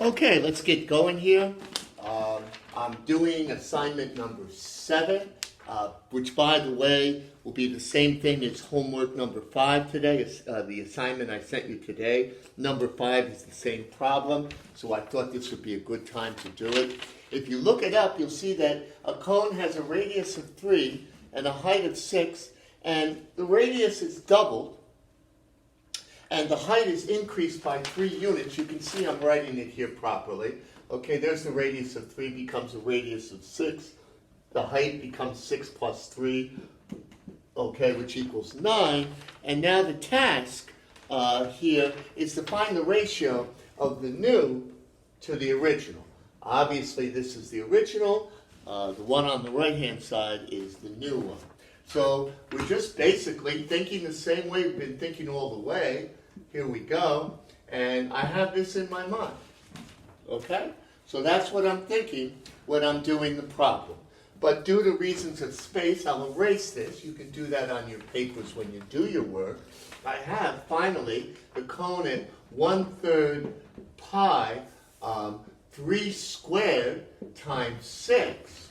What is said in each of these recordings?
Okay, let's get going here. I'm doing assignment number 7, which, by the way, will be the same thing as homework number 5 today. The assignment I sent you today. Number 5 is the same problem, so I thought this would be a good time to do it. If you look it up, you'll see that a cone has a radius of 3 and a height of 6, and the radius is doubled, and the height is increased by 3 units. You can see I'm writing it here properly. Okay, there's the radius of 3 becomes a radius of 6. The height becomes 6 plus 3, okay, which equals 9. And now the task here is to find the ratio of the new to the original. Obviously, this is the original. The one on the right-hand side is the new one. So we're just basically thinking the same way we've been thinking all the way. Here we go. And I have this in my mind. Okay? So that's what I'm thinking when I'm doing the problem. But due to reasons of space, I'll erase this. You can do that on your papers when you do your work. I have, finally, the cone at 1/3 pi 3 squared times 6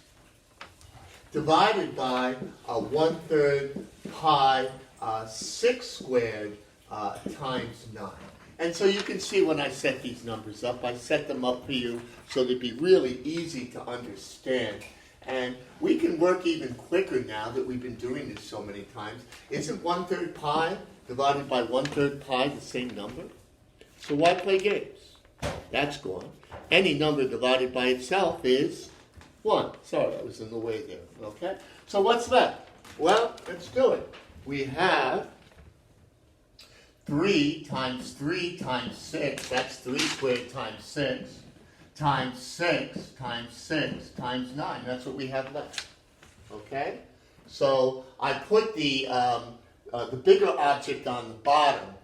divided by 1/3 pi 6 squared times 9. And so you can see when I set these numbers up, I set them up for you so they'd be really easy to understand. And we can work even quicker now that we've been doing this so many times. Isn't 1/3 pi divided by 1/3 pi the same number? So why play games? That's gone. Any number divided by itself is 1. Sorry, I was in the way there. Okay? So what's left? Well, let's do it. We have 3 times 3 times 6, that's 3 squared times 6, times 6 times 6 times 9. That's what we have left. Okay? So I put the bigger object on the bottom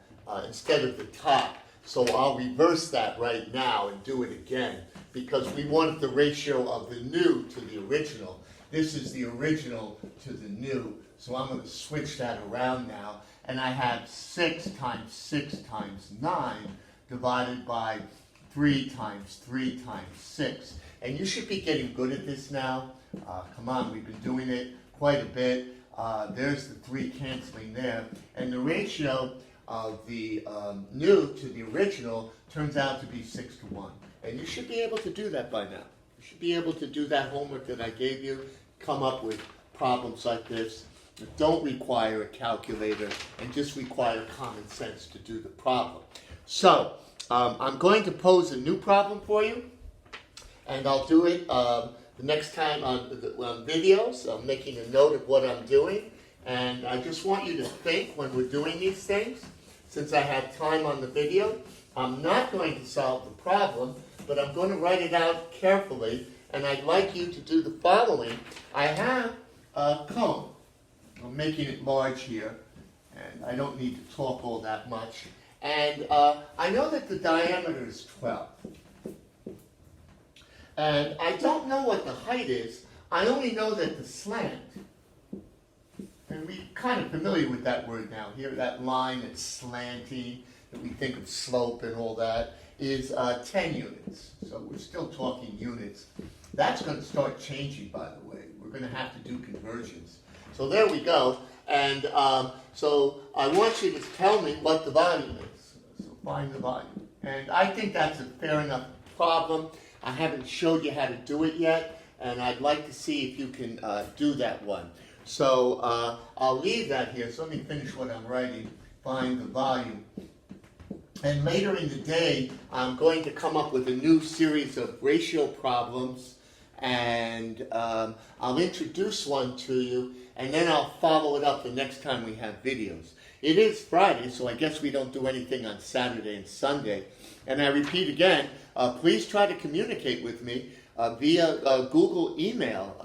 instead of the top. So I'll reverse that right now and do it again because we want the ratio of the new to the original. This is the original to the new. So I'm going to switch that around now. And I have 6 times 6 times 9 divided by 3 times 3 times 6. And you should be getting good at this now. Come on, we've been doing it quite a bit. There's the 3 canceling there. And the ratio of the new to the original turns out to be 6:1. And you should be able to do that by now. You should be able to do that homework that I gave you, come up with problems like this that don't require a calculator and just require common sense to do the problem. So, I'm going to pose a new problem for you, and I'll do it the next time on videos. I'm making a note of what I'm doing, and I just want you to think when we're doing these things. Since I have time on the video, I'm not going to solve the problem, but I'm going to write it out carefully, and I'd like you to do the following. I have a cone. I'm making it large here, and I don't need to talk all that much. And I know that the diameter is 12. And I don't know what the height is. I only know that the slant, and we're kind of familiar with that word now. Here, that line that's slanting, that we think of slope and all that, is 10 units. So we're still talking units. That's going to start changing, by the way. We're going to have to do conversions. So there we go. And so I want you to tell me what the volume is. So find the volume. And I think that's a fair enough problem. I haven't showed you how to do it yet, and I'd like to see if you can do that one. So I'll leave that here. So let me finish what I'm writing. Find the volume. And later in the day, I'm going to come up with a new series of ratio problems, and I'll introduce one to you, and then I'll follow it up the next time we have videos. It is Friday, so I guess we don't do anything on Saturday and Sunday. And I repeat again, please try to communicate with me via Google email.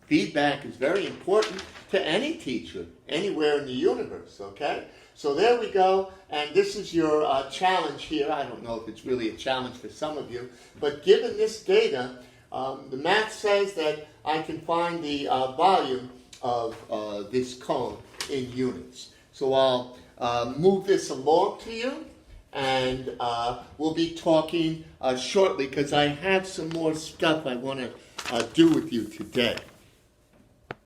Feedback is very important to any teacher, anywhere in the universe, okay? So there we go, and this is your challenge here. I don't know if it's really a challenge for some of you, but given this data, the math says that I can find the volume of this cone in units. So I'll move this along to you, and we'll be talking shortly because I have some more stuff I want to do with you today.